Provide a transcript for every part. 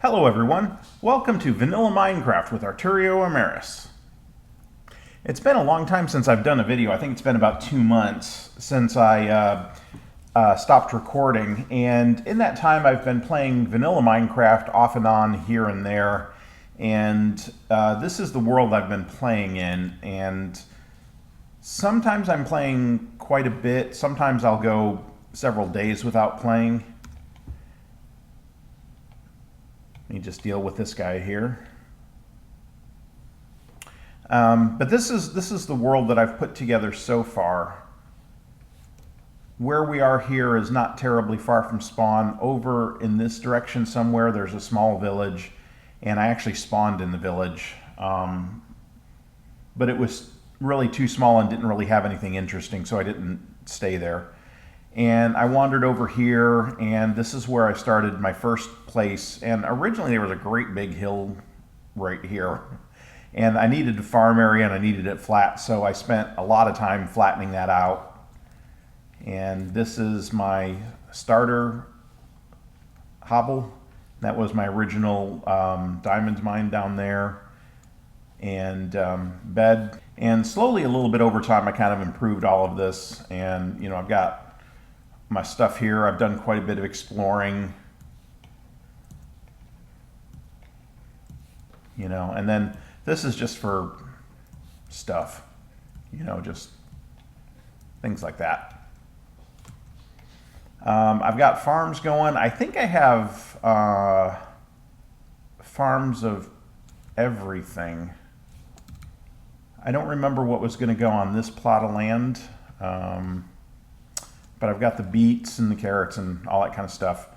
Hello everyone, welcome to Vanilla Minecraft with Arturio Emerys. It's been a long time since I've done a video. I think it's been about 2 months since I stopped recording, and in that time I've been playing Vanilla Minecraft off and on here and there, and this is the world I've been playing in, and sometimes I'm playing quite a bit, sometimes I'll go several days without playing. Let me just deal with this guy here. But this is the world that I've put together so far. Where we are here is not terribly far from spawn. Over in this direction somewhere there's a small village, and I actually spawned in the village. But it was really too small and didn't really have anything interesting, so I didn't stay there. And I wandered over here, and this is where I started my first place. And originally there was a great big hill right here, and I needed a farm area and I needed it flat, so I spent a lot of time flattening that out. And this is my starter hovel. That was my original diamond mine down there, and bed. And slowly, a little bit over time, I kind of improved all of this. And I've got my stuff here. I've done quite a bit of exploring, and then this is just for stuff, just things like that. I've got farms going. I think I have farms of everything. I don't remember what was going to go on this plot of land. But I've got the beets and the carrots and all that kind of stuff.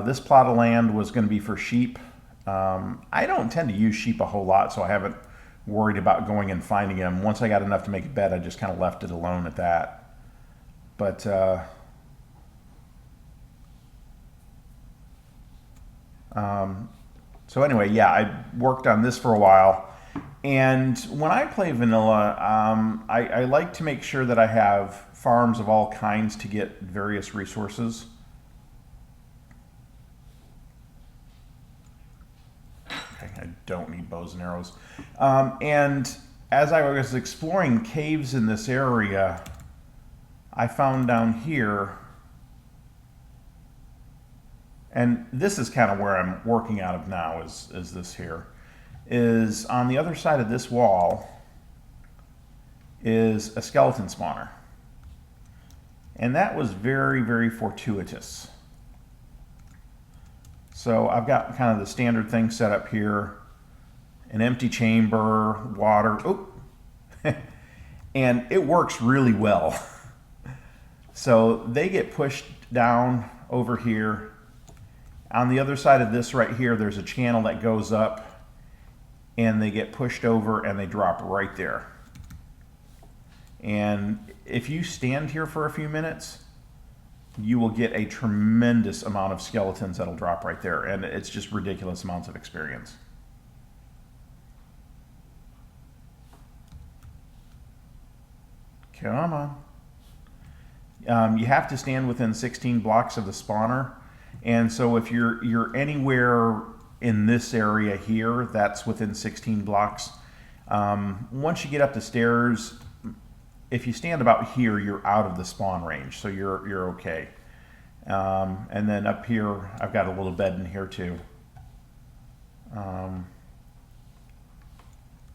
This plot of land was going to be for sheep. I don't tend to use sheep a whole lot, so I haven't worried about going and finding them. Once I got enough to make a bed, I just kind of left it alone at that. But so anyway, yeah, I worked on this for a while. And when I play vanilla, I like to make sure that I have farms of all kinds to get various resources. Okay, I don't need bows and arrows. And as I was exploring caves in this area, I found down here, and this is kind of where I'm working out of now, is this here. Is on the other side of this wall is a skeleton spawner. And that was very, very fortuitous. So I've got kind of the standard thing set up here. An empty chamber, water, and it works really well. So they get pushed down over here. On the other side of this right here, there's a channel that goes up, and they get pushed over and they drop right there. And if you stand here for a few minutes, you will get a tremendous amount of skeletons that'll drop right there, and it's just ridiculous amounts of experience. Come on. You have to stand within 16 blocks of the spawner, and so if you're anywhere in this area here, that's within 16 blocks. Once you get up the stairs, if you stand about here, you're out of the spawn range, so you're okay. And then up here, I've got a little bed in here too.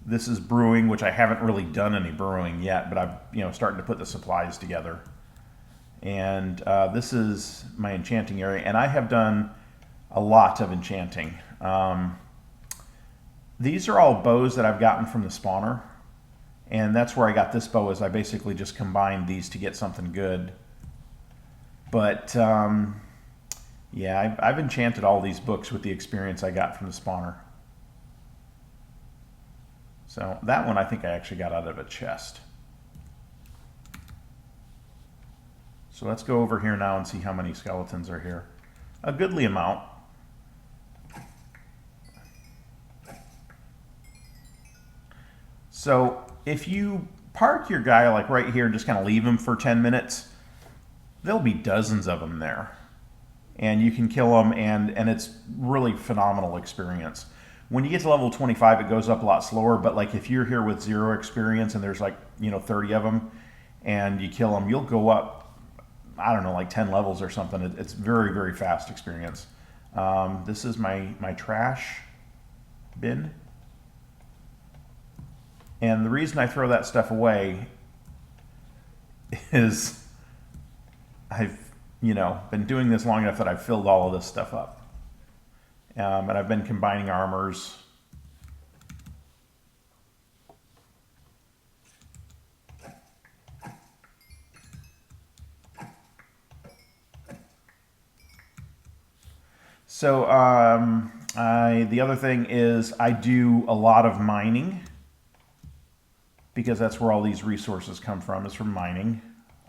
This is brewing, which I haven't really done any brewing yet, but I'm starting to put the supplies together. And this is my enchanting area, and I have done a lot of enchanting. These are all bows that I've gotten from the spawner, and that's where I got this bow. Is I basically just combined these to get something good. But yeah, I've enchanted all these books with the experience I got from the spawner. So that one I think I actually got out of a chest. So let's go over here now and see how many skeletons are here. A goodly amount. So if you park your guy like right here and just kind of leave him for 10 minutes, there'll be dozens of them there. and you can kill them, and it's really phenomenal experience. When you get to level 25, it goes up a lot slower, but like if you're here with 0 experience and there's like 30 of them, and you kill them, you'll go up, I don't know, like 10 levels or something. It's very, very fast experience. This is my trash bin. And the reason I throw that stuff away is I've, been doing this long enough that I've filled all of this stuff up. And I've been combining armors. So the other thing is I do a lot of mining, because that's where all these resources come from, is from mining.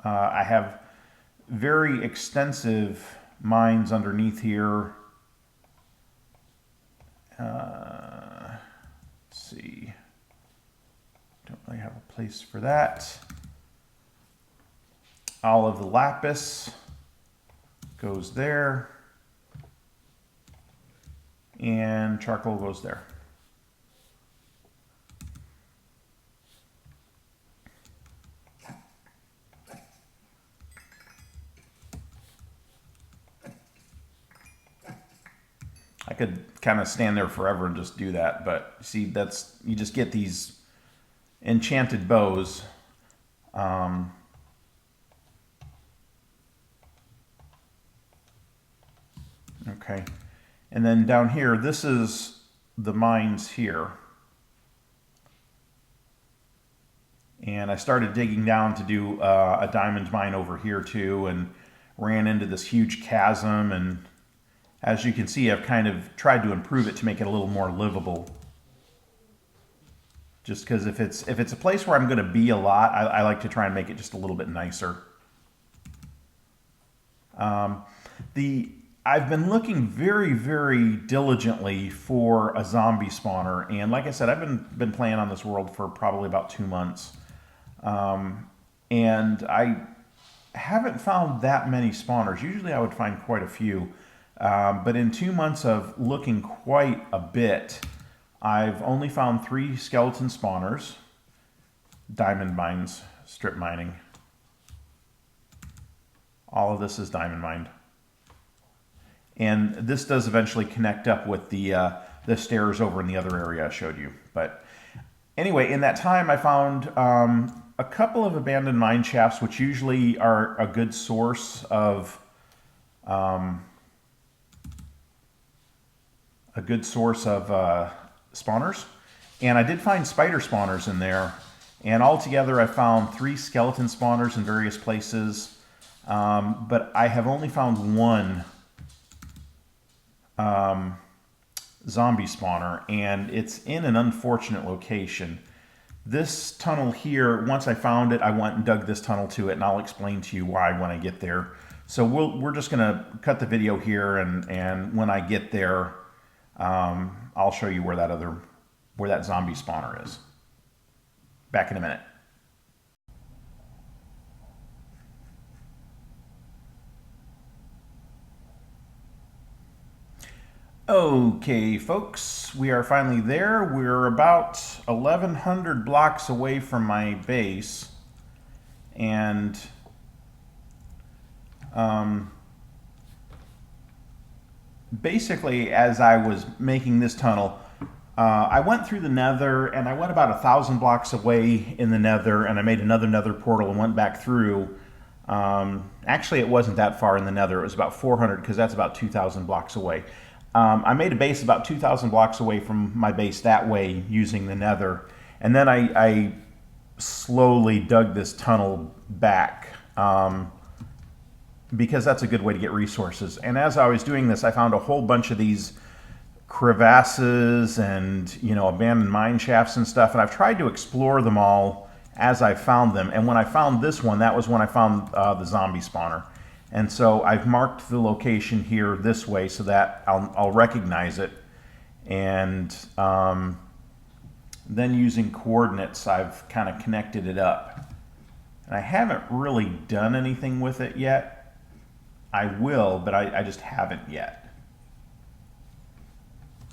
I have very extensive mines underneath here. Let's see. Don't really have a place for that. All of the lapis goes there. And charcoal goes there. I could kind of stand there forever and just do that, but see, you just get these enchanted bows. Okay. And then down here, this is the mines here. And I started digging down to do a diamond mine over here too, and ran into this huge chasm. And as you can see, I've kind of tried to improve it to make it a little more livable. Just because if it's a place where I'm going to be a lot, I like to try and make it just a little bit nicer. I've been looking very, very diligently for a zombie spawner, and like I said, I've been playing on this world for probably about 2 months, and I haven't found that many spawners. Usually I would find quite a few, but in 2 months of looking quite a bit, I've only found 3 skeleton spawners, diamond mines, strip mining. All of this is diamond mined. And this does eventually connect up with the stairs over in the other area I showed you. But anyway, in that time I found a couple of abandoned mine shafts, which usually are a good source of spawners. And I did find spider spawners in there. And altogether I found 3 skeleton spawners in various places. But I have only found 1 zombie spawner, and it's in an unfortunate location. This tunnel here, once I found it, I went and dug this tunnel to it, and I'll explain to you why when I get there. So we're just going to cut the video here, and when I get there, I'll show you where that zombie spawner is. Back in a minute. Okay, folks, we are finally there. We're about 1,100 blocks away from my base, and basically, as I was making this tunnel, I went through the nether, and I went about 1,000 blocks away in the nether, and I made another nether portal and went back through. Actually, it wasn't that far in the nether. It was about 400, because that's about 2,000 blocks away. I made a base about 2,000 blocks away from my base that way using the nether. And then I slowly dug this tunnel back because that's a good way to get resources. And as I was doing this, I found a whole bunch of these crevasses and, abandoned mine shafts and stuff. And I've tried to explore them all as I found them. And when I found this one, that was when I found the zombie spawner. And so I've marked the location here this way so that I'll recognize it. And then using coordinates, I've kind of connected it up. And I haven't really done anything with it yet. I will, but I just haven't yet.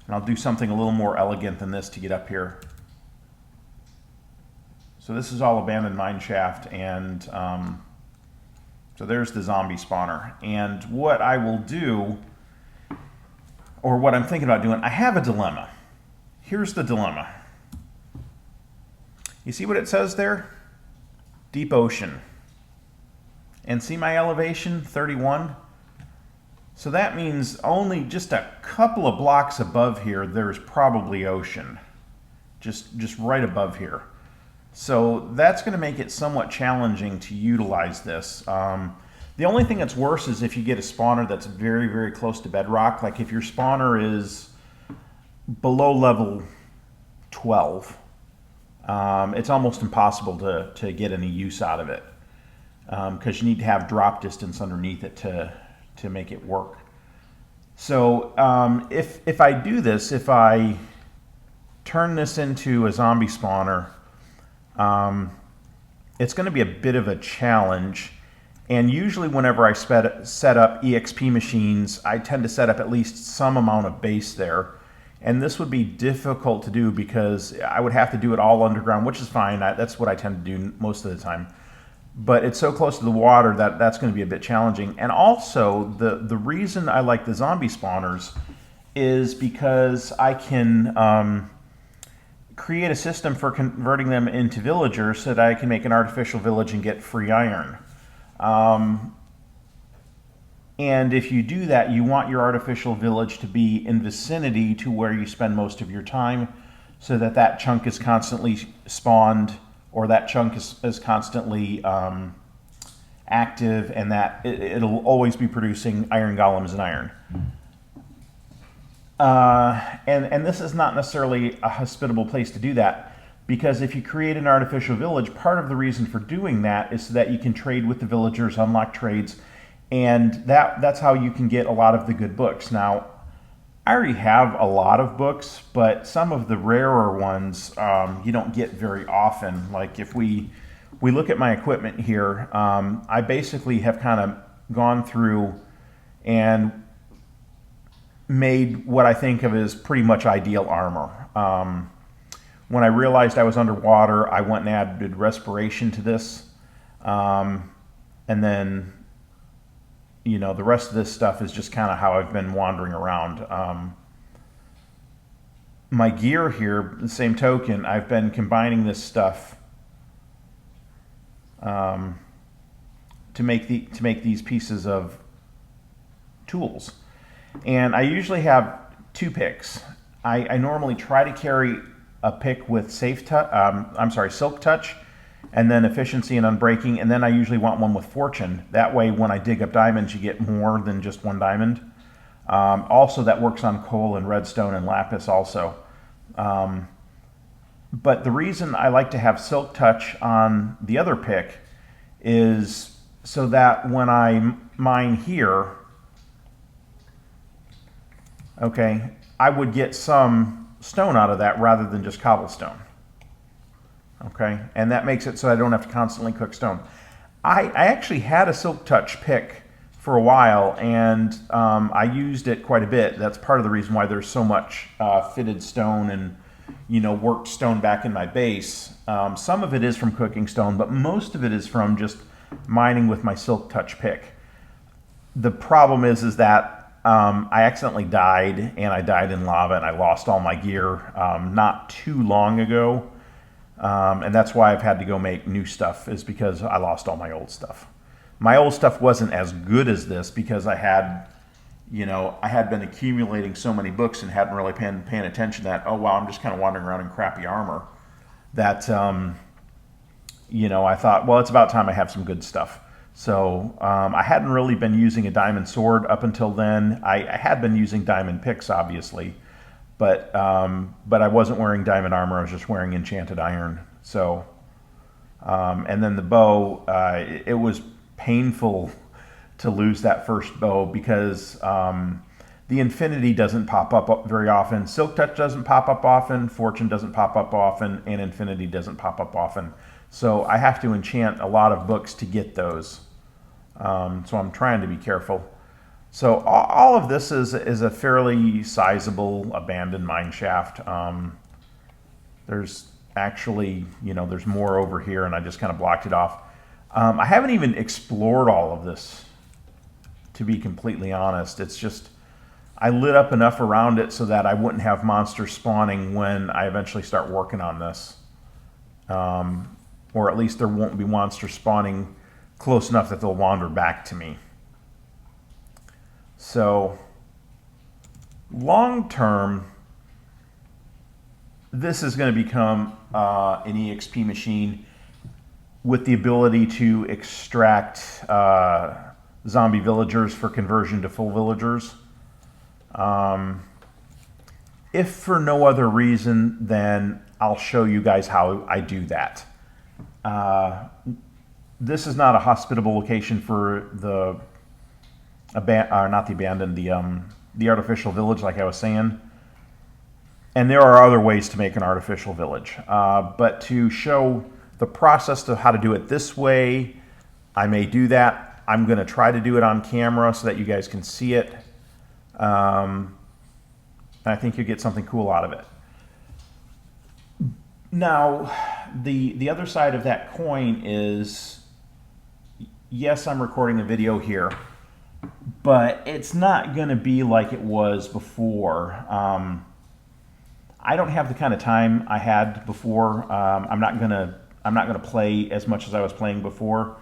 And I'll do something a little more elegant than this to get up here. So this is all abandoned mine shaft, and so there's the zombie spawner. And what I will do, or what I'm thinking about doing, I have a dilemma. Here's the dilemma. You see what it says there? Deep ocean. And see my elevation, 31? So that means only just a couple of blocks above here, there's probably ocean. Just right above here. So that's going to make it somewhat challenging to utilize this. The only thing that's worse is if you get a spawner that's very, very close to bedrock. Like if your spawner is below level 12, it's almost impossible to get any use out of it, because you need to have drop distance underneath it to make it work. So if I do this, if I turn this into a zombie spawner, it's going to be a bit of a challenge. And usually whenever I set up EXP machines, I tend to set up at least some amount of base there. And this would be difficult to do because I would have to do it all underground, which is fine. That's what I tend to do most of the time. But it's so close to the water that that's going to be a bit challenging. And also, the reason I like the zombie spawners is because I can create a system for converting them into villagers so that I can make an artificial village and get free iron. And if you do that, you want your artificial village to be in vicinity to where you spend most of your time, so that that chunk is constantly spawned, or that chunk is constantly active, and that it'll always be producing iron golems and iron. And this is not necessarily a hospitable place to do that, because if you create an artificial village, part of the reason for doing that is so that you can trade with the villagers, unlock trades, and that's how you can get a lot of the good books. Now, I already have a lot of books, but some of the rarer ones you don't get very often. Like if we look at my equipment here, I basically have kind of gone through and made what I think of as pretty much ideal armor. When I realized I was underwater, I went and added respiration to this, and then the rest of this stuff is just kind of how I've been wandering around. My gear here, the same token, I've been combining this stuff to make these pieces of tools. And I usually have two picks. I normally try to carry a pick with Silk Touch, and then Efficiency and Unbreaking, and then I usually want one with Fortune. That way when I dig up diamonds, you get more than just one diamond. Also, that works on coal and redstone and lapis also. But the reason I like to have Silk Touch on the other pick is so that when I mine here, okay, I would get some stone out of that rather than just cobblestone. Okay, and that makes it so I don't have to constantly cook stone. I actually had a Silk Touch pick for a while, and I used it quite a bit. That's part of the reason why there's so much fitted stone and worked stone back in my base. Some of it is from cooking stone, but most of it is from just mining with my Silk Touch pick. The problem is that I accidentally died, and I died in lava, and I lost all my gear not too long ago. And that's why I've had to go make new stuff, is because I lost all my old stuff. My old stuff wasn't as good as this because I had been accumulating so many books and hadn't really paying attention that, oh wow, I'm just kind of wandering around in crappy armor, that, I thought, well, it's about time I have some good stuff. So I hadn't really been using a diamond sword up until then. I had been using diamond picks, obviously. But I wasn't wearing diamond armor. I was just wearing enchanted iron. So, and then the bow, it was painful to lose that first bow because the infinity doesn't pop up very often. Silk Touch doesn't pop up often. Fortune doesn't pop up often, and infinity doesn't pop up often. So I have to enchant a lot of books to get those. So I'm trying to be careful. So all of this is a fairly sizable abandoned mine shaft. There's actually, there's more over here, and I just kind of blocked it off. I haven't even explored all of this, to be completely honest. It's just, I lit up enough around it so that I wouldn't have monsters spawning when I eventually start working on this. Or at least there won't be monsters spawning close enough that they'll wander back to me. So, long term, this is going to become an EXP machine with the ability to extract zombie villagers for conversion to full villagers. If for no other reason, then I'll show you guys how I do that. This is not a hospitable location for the the artificial village, like I was saying. And there are other ways to make an artificial village. But to show the process to how to do it this way, I may do that. I'm going to try to do it on camera so that you guys can see it. I think you'll get something cool out of it. Now, the other side of that coin is, yes, I'm recording a video here, but it's not going to be like it was before. I don't have the kind of time I had before. I'm not gonna play as much as I was playing before.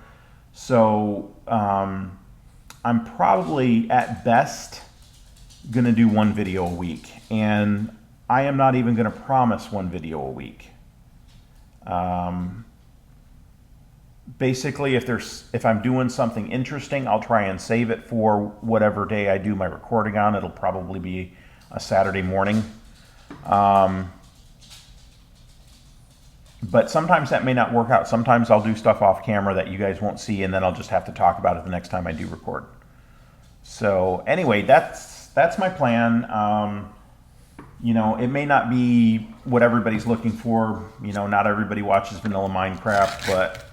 So I'm probably at best gonna do one video a week, and I am not even gonna promise one video a week. Basically, if I'm doing something interesting, I'll try and save it for whatever day I do my recording on. It'll probably be a Saturday morning. But sometimes that may not work out. Sometimes I'll do stuff off camera that you guys won't see, and then I'll just have to talk about it the next time I do record. So anyway, that's my plan. It may not be what everybody's looking for. Not everybody watches vanilla Minecraft, but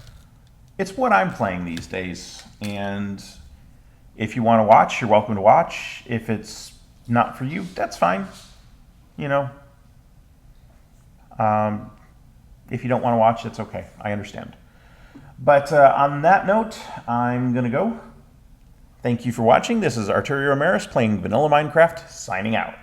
it's what I'm playing these days. And if you want to watch, you're welcome to watch. If it's not for you, that's fine. If you don't want to watch, it's okay. I understand. But on that note, I'm going to go. Thank you for watching. This is Arturio Emerys playing vanilla Minecraft, signing out.